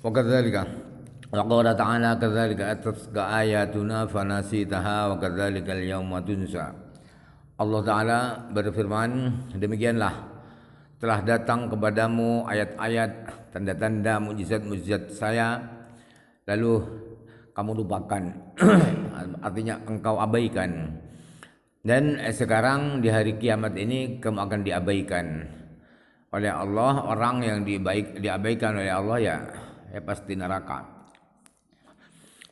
وكذلك وقال تعالى كذلك أتتك آياتنا فنسيتها وكذلك اليوم تنسى. Allah Ta'ala berfirman, demikianlah telah datang kepadamu ayat-ayat, tanda-tanda, mukjizat-mukjizat saya, lalu kamu lupakan. Artinya engkau abaikan. Dan sekarang di hari kiamat ini kamu akan diabaikan oleh Allah. Orang yang diabaikan oleh Allah ya pasti neraka.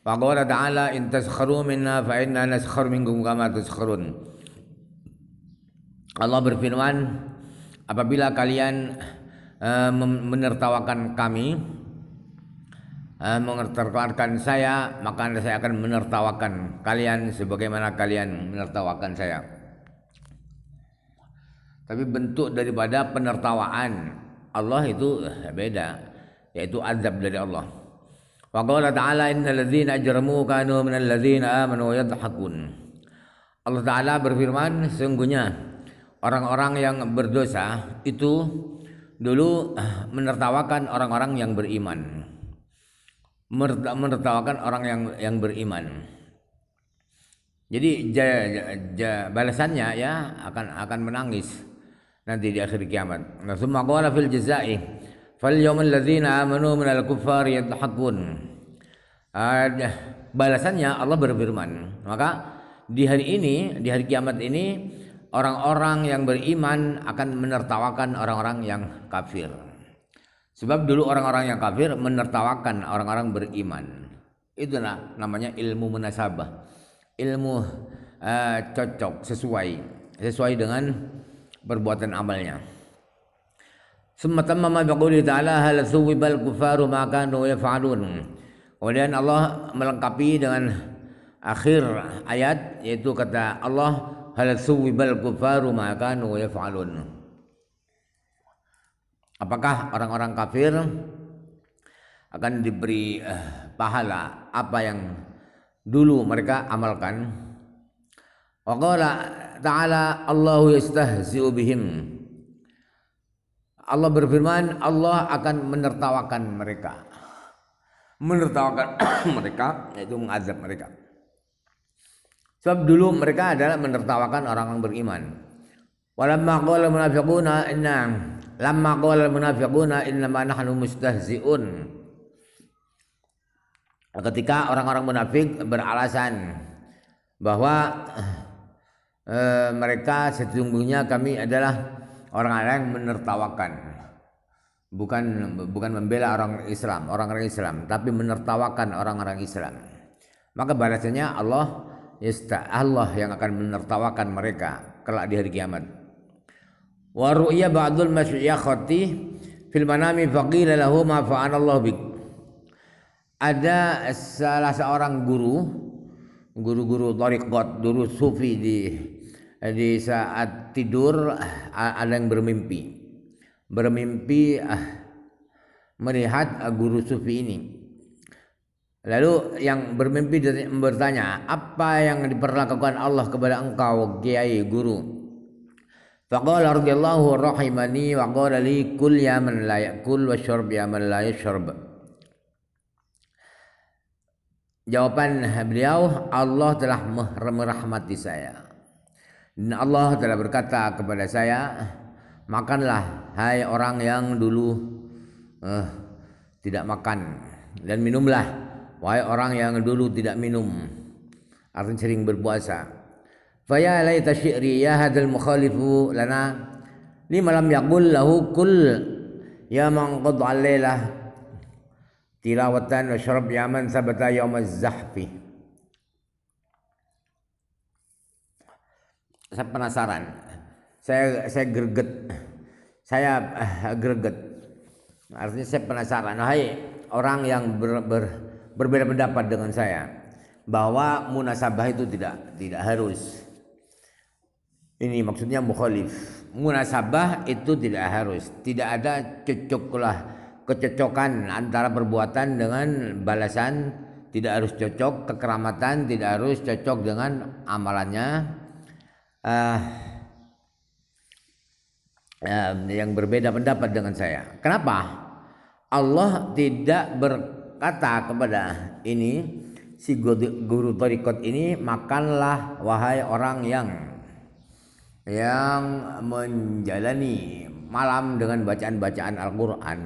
Faqala ta'ala in taskharu minna fa inna naskharu minkum kama taskharun. Allah berfirman, apabila kalian menertawakan kami, menertawakan saya, maka saya akan menertawakan kalian sebagaimana kalian menertawakan saya. Tapi bentuk daripada penertawaan Allah itu beda, yaitu azab dari Allah. Wa qala ta'ala innal ladzina ajramu kanu minal ladzina amanu yadhakun. Allah Ta'ala berfirman, sesungguhnya orang-orang yang berdosa itu dulu menertawakan orang-orang yang beriman. Menertawakan orang yang beriman. Jadi balasannya ya akan menangis nanti di akhir kiamat. Nah, summa qala fil jazaa'i fal yawmal ladzina amanu minal kuffari yadhakun. Balasannya Allah berfirman, maka di hari ini, di hari kiamat ini, orang-orang yang beriman akan menertawakan orang-orang yang kafir. Sebab dulu orang-orang yang kafir menertawakan orang-orang beriman. Itu namanya ilmu munasabah. Ilmu cocok, sesuai dengan perbuatan amalnya. Summa tamma biqouli ta'ala hal thuwibal kufaru ma kanu yaf'alun. Kemudian Allah melengkapi dengan akhir ayat, yaitu kata Allah hal thuwibal kufaru ma kanu yaf'alun. Apakah orang-orang kafir akan diberi pahala apa yang dulu mereka amalkan? Wa qala ta'ala Allahu yastahzi'u bihim. Allah berfirman, Allah akan menertawakan mereka. Menertawakan mereka, yaitu mengazab mereka. Sebab dulu mereka adalah menertawakan orang-orang beriman. Walamma qala munafiquna innama nahnu mustahzi'un. Ketika orang-orang munafik beralasan bahwa mereka sesungguhnya kami adalah orang-orang yang menertawakan, bukan membela orang-orang Islam, tapi menertawakan orang-orang Islam. Maka balasannya Allah yang akan menertawakan mereka kelak di hari kiamat. Wa ru'ya ba'dul masyayikhati fil manami faqila lahu ma fa'ala Allah bik. Ada salah seorang guru thariqat, guru sufi di saat tidur ada yang bermimpi melihat guru sufi ini. Lalu yang bermimpi bertanya, apa yang diperlakukan Allah kepada engkau, kiai, guru? Faqala radhiyallahu rahimani wa qala li kul ya man la yakul wa syurb ya man la yashrab. Jawaban beliau, Allah telah merahmati saya. Dan Allah telah berkata kepada saya, makanlah hai orang yang dulu tidak makan, dan minumlah wahai orang yang dulu tidak minum, artinya sering berpuasa. Faya laita syi'ri ya hadzal mukhalifu lana lima lam yaqul lahu kul ya man qad alailah tilawatan wa syarab ya man sabata yaumaz zahfi. Saya penasaran, saya greget. Artinya saya penasaran, hai orang yang berbeda pendapat dengan saya bahwa munasabah itu tidak harus. Ini maksudnya mukhalif. Munasabah itu tidak harus. Tidak ada kecocokan antara perbuatan dengan balasan. Tidak harus cocok kekeramatan, tidak harus cocok dengan amalannya. Yang berbeda pendapat dengan saya. Kenapa? Allah tidak berkata kepada ini si guru tarikot ini, makanlah wahai orang yang menjalani malam dengan bacaan-bacaan Al-Quran.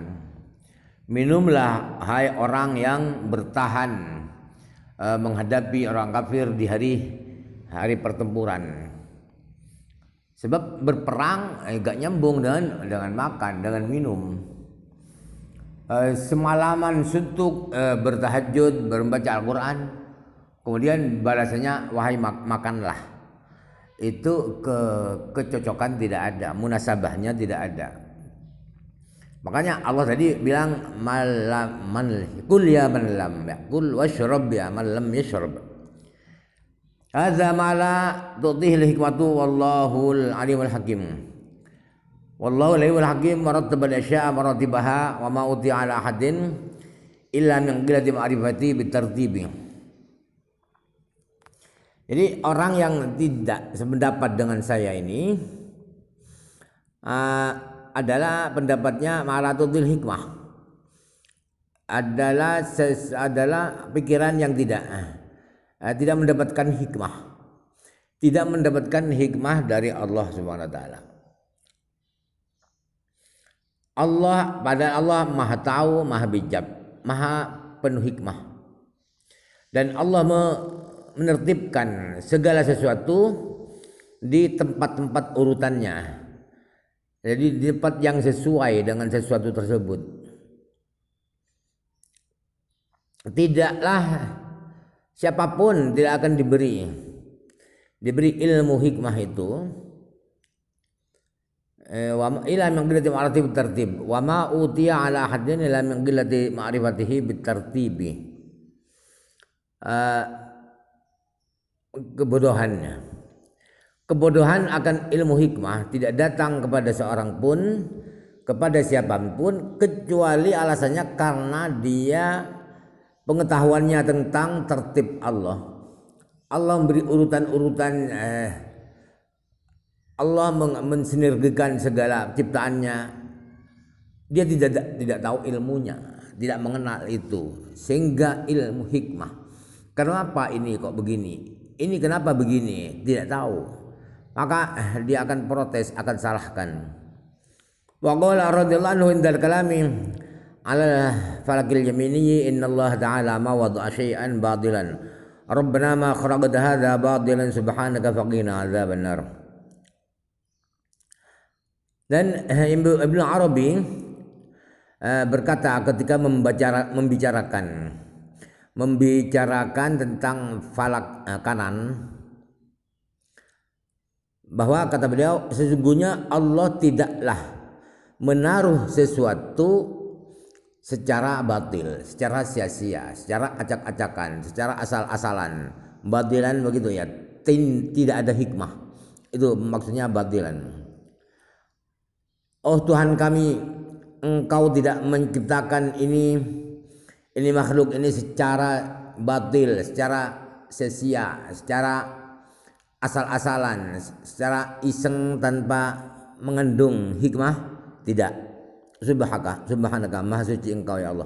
Minumlah hai orang yang bertahan menghadapi orang kafir di hari pertempuran. Sebab berperang gak nyambung dengan makan, dengan minum. Semalaman suntuk bertahajud, membaca Al-Quran, kemudian balasannya wahai makanlah. Itu kecocokan tidak ada, munasabahnya tidak ada. Makanya Allah tadi bilang kul ya man lam yakul washrab ya man lam yashrab. Hadza ma la tu'tihi hikmatu wallahul alimul hakim. Wallahu alimul hakim marattaba al-asya'a maratibaha wa ma uti'a ala ahadin illa min qillati ma'rifati bitartibi. Jadi orang yang tidak sependapat dengan saya ini adalah pendapatnya malatutul hikmah, adalah pikiran yang tidak mendapatkan hikmah, tidak mendapatkan hikmah dari Allah Subhanahu wa taala. Padahal Allah Maha tahu, Maha bijak, Maha penuh hikmah. Dan Allah menertibkan segala sesuatu di tempat-tempat urutannya. Jadi di tempat yang sesuai dengan sesuatu tersebut. Tidaklah siapapun tidak akan diberi ilmu hikmah itu wa ila min qillati ma'rifati bitartib wa ma utiya ala ahadin ila min qillati ma'rifatihi bitartibi. Kebodohan akan ilmu hikmah tidak datang kepada seorang pun, kepada siapapun, kecuali alasannya karena dia pengetahuannya tentang tertib Allah. Allah memberi urutan-urutan, Allah mensinergikan segala ciptaannya. Dia tidak tahu ilmunya, tidak mengenal itu, sehingga ilmu hikmah. Kenapa ini kok begini? Ini kenapa begini? Tidak tahu. Maka dia akan protes, akan salahkan. Wa qala radhiyallahu anhu indal kalami ala falakil yamini innallaha ta'ala ma wada'a syai'an batilan. Rabbana ma khalaqta hadza batilan subhanaka faqina adzaban nar. Dan Ibnu Arabi berkata ketika membicarakan tentang falak kanan, bahwa kata beliau sesungguhnya Allah tidaklah menaruh sesuatu secara batil, secara sia-sia, secara acak-acakan, secara asal-asalan, batilan begitu ya, tidak ada hikmah. Itu maksudnya batilan. Oh Tuhan kami, Engkau tidak menciptakan ini makhluk ini secara batil, secara sia-sia, secara asal-asalan, secara iseng tanpa mengandung hikmah. Tidak. Subhanaka, maha suci Engkau ya Allah.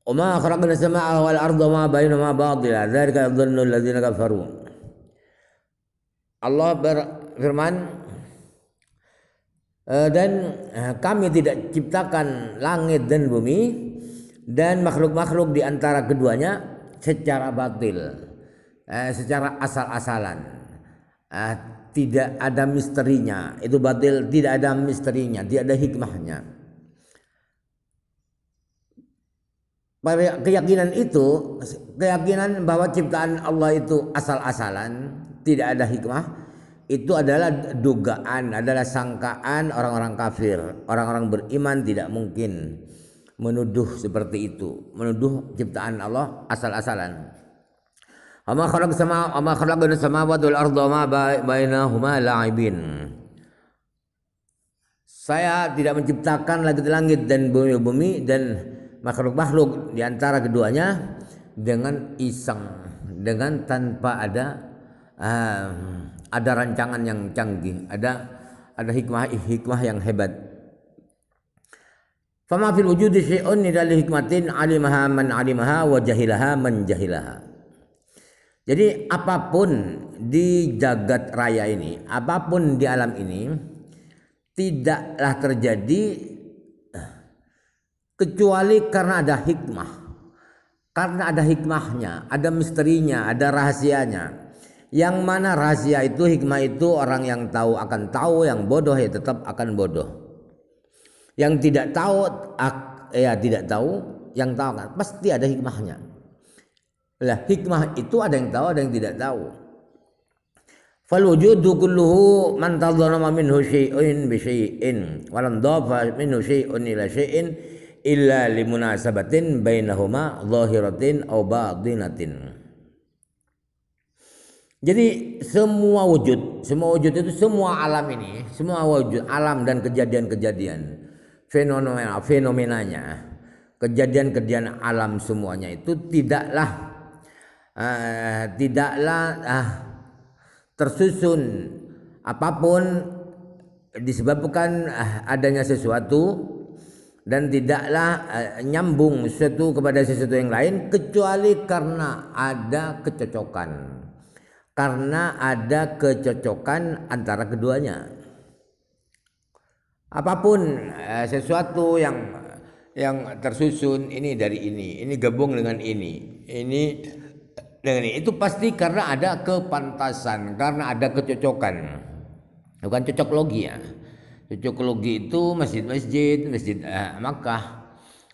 Wa ma khalaqna as-samaa'a wal arda wa ma bainahuma batila, dzalika yadhunnu alladziina kafaru. Allah berfirman, dan kami tidak ciptakan langit dan bumi dan makhluk-makhluk di antara keduanya secara batil, secara asal-asalan, tidak ada misterinya. Itu batil, tidak ada misterinya, tidak ada hikmahnya. Keyakinan itu, keyakinan bahwa ciptaan Allah itu asal-asalan, tidak ada hikmah, itu adalah dugaan, adalah sangkaan orang-orang kafir. Orang-orang beriman tidak mungkin menuduh seperti itu, menuduh ciptaan Allah asal-asalan. Ama khalaqna samawati wal arda ma bainahuma la'ibin. Saya tidak menciptakan langit dan bumi dan makhluk-makhluk di antara keduanya dengan iseng, dengan tanpa ada rancangan yang canggih, ada hikmah yang hebat. Fama fil wujudi syai'un illa li hikmatin alimaha man alimaha wa jahilaha man jahilaha. Jadi apapun di jagat raya ini, apapun di alam ini tidaklah terjadi kecuali karena ada hikmah. Karena ada hikmahnya, ada misterinya, ada rahasianya. Yang mana rahasia itu, hikmah itu orang yang tahu akan tahu, yang bodoh ya tetap akan bodoh. Yang tidak tahu ya tidak tahu, yang tahu kan pasti ada hikmahnya. Lah hikmah itu ada yang tahu, ada yang tidak tahu. Fal wujudu kulluhu man tadharrama minhu syai'un bi syai'in wa lam dafa minhu syai'un ila syai'in illa limunasabatin bainahuma zahiratin aw batinatin. Jadi semua wujud itu semua alam ini, semua wujud alam dan kejadian-kejadian fenomenanya, kejadian-kejadian alam semuanya itu tidaklah tersusun apapun disebabkan adanya sesuatu dan tidaklah nyambung sesuatu kepada sesuatu yang lain kecuali karena ada kecocokan. Karena ada kecocokan antara keduanya. Apapun sesuatu yang tersusun ini dari ini gabung dengan ini dengan ini, itu pasti karena ada kepantasan, karena ada kecocokan. Bukan cocok logi ya. Cocok logi itu masjid Makkah,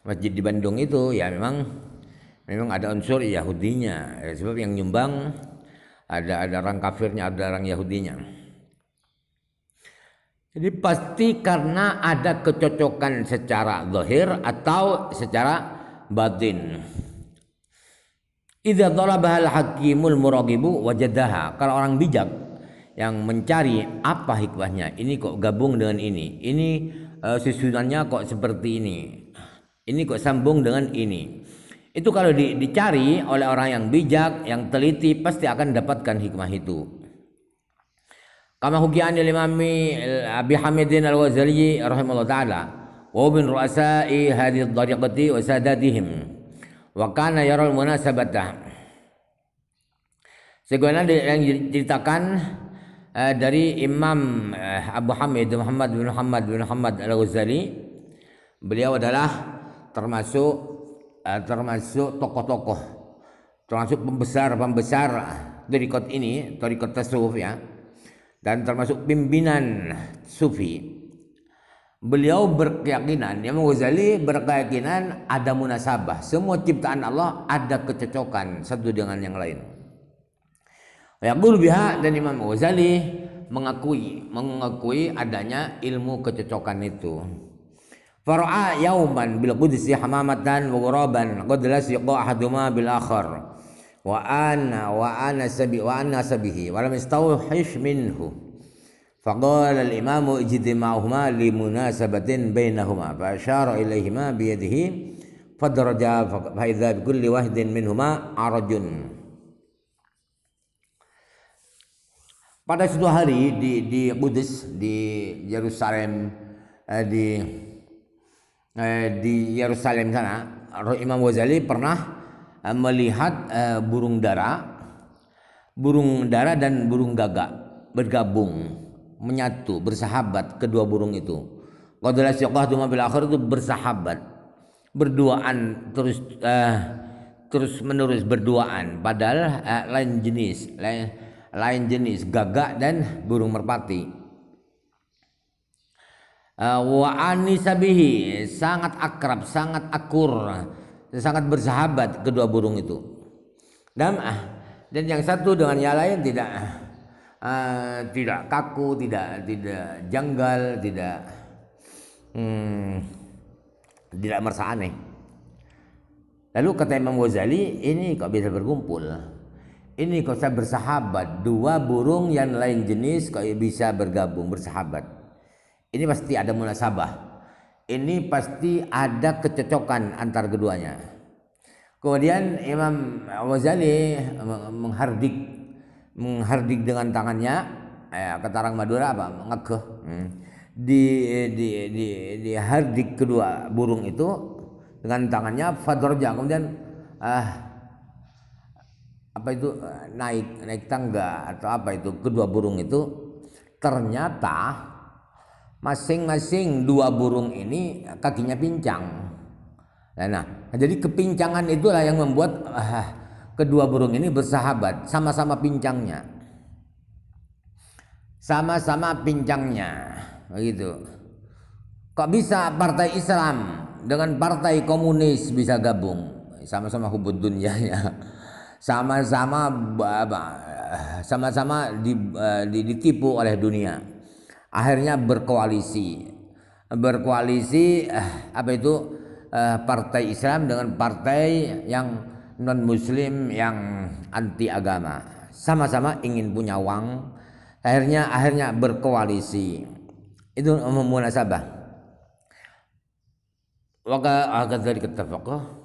masjid di Bandung itu ya memang ada unsur Yahudinya, sebab yang nyumbang ada orang kafirnya, ada orang Yahudinya. Jadi pasti karena ada kecocokan secara zahir atau secara batin. Idza talabahal hakimul muraqibu wajadaha. Kalau orang bijak yang mencari apa hikmahnya, ini kok gabung dengan ini susunannya kok seperti ini kok sambung dengan ini. Itu kalau dicari oleh orang yang bijak, yang teliti, pasti akan dapatkan hikmah itu. Kama hukian Imami Abi Hamidin Al-Ghazali rahimahullah taala wa bin ru'asa'i hadhihi ad-dariqati wa sadatihim wa kana yara al-munasabata. Sebagaimana yang diceritakan dari Imam Abu Hamid Muhammad bin Muhammad Al-Ghazali, beliau adalah termasuk tokoh-tokoh, termasuk pembesar thariqat ini, thariqat tasawuf ya, dan termasuk pimpinan sufi. Beliau berkeyakinan, Imam Ghazali berkeyakinan ada munasabah. Semua ciptaan Allah ada kecocokan satu dengan yang lain. Yaqul biha, dan Imam Ghazali mengakui adanya ilmu kecocokan itu. Fara'a yauman bil qudsi hamamatan wa ghuraban qad lasiqa ahaduma bil akhar wa ana sabihi wa lam yastawhish minhu. فقال الإمام اجتماعهما لمناسبة بينهما فأشار إليهما بيده فدرجا فإذا بكل واحد منهما عرج. Pada suatu hari di Kudus, di Yerusalem, di Yerusalem sana, Imam Ghazali pernah melihat burung dara dan burung gagak bergabung, menyatu, bersahabat kedua burung itu. Qadala siqahduma bil akhir itu bersahabat, berduaan terus menerus berduaan, padahal lain jenis gagak dan burung merpati. Wa anisabihi, sangat akrab, sangat akur, sangat bersahabat kedua burung itu. Dan yang satu dengan yang lain tidak kaku, tidak janggal, tidak merasa aneh. Lalu kata Imam Ghazali, ini kok bisa berkumpul? Ini kok bisa bersahabat? Dua burung yang lain jenis kok bisa bergabung, bersahabat? Ini pasti ada munasabah. Ini pasti ada kecocokan antar keduanya. Kemudian Imam Ghazali menghardik dengan tangannya, kata orang Madura apa? Ngekeh. dihardik kedua burung itu dengan tangannya, fadroja, kemudian apa itu naik tangga atau apa itu kedua burung itu, ternyata masing-masing dua burung ini kakinya pincang. Nah, jadi kepincangan itulah yang membuat kedua burung ini bersahabat, sama-sama pincangnya. Sama-sama pincangnya, begitu. Kok bisa partai Islam dengan partai komunis bisa gabung? Sama-sama hubud dunyanya. Sama-sama ditipu oleh dunia. Akhirnya berkoalisi. Apa itu? Partai Islam dengan partai yang non muslim yang anti agama, sama-sama ingin punya uang, akhirnya berkoalisi. Itu munasabah. Wa kadza ittafaqa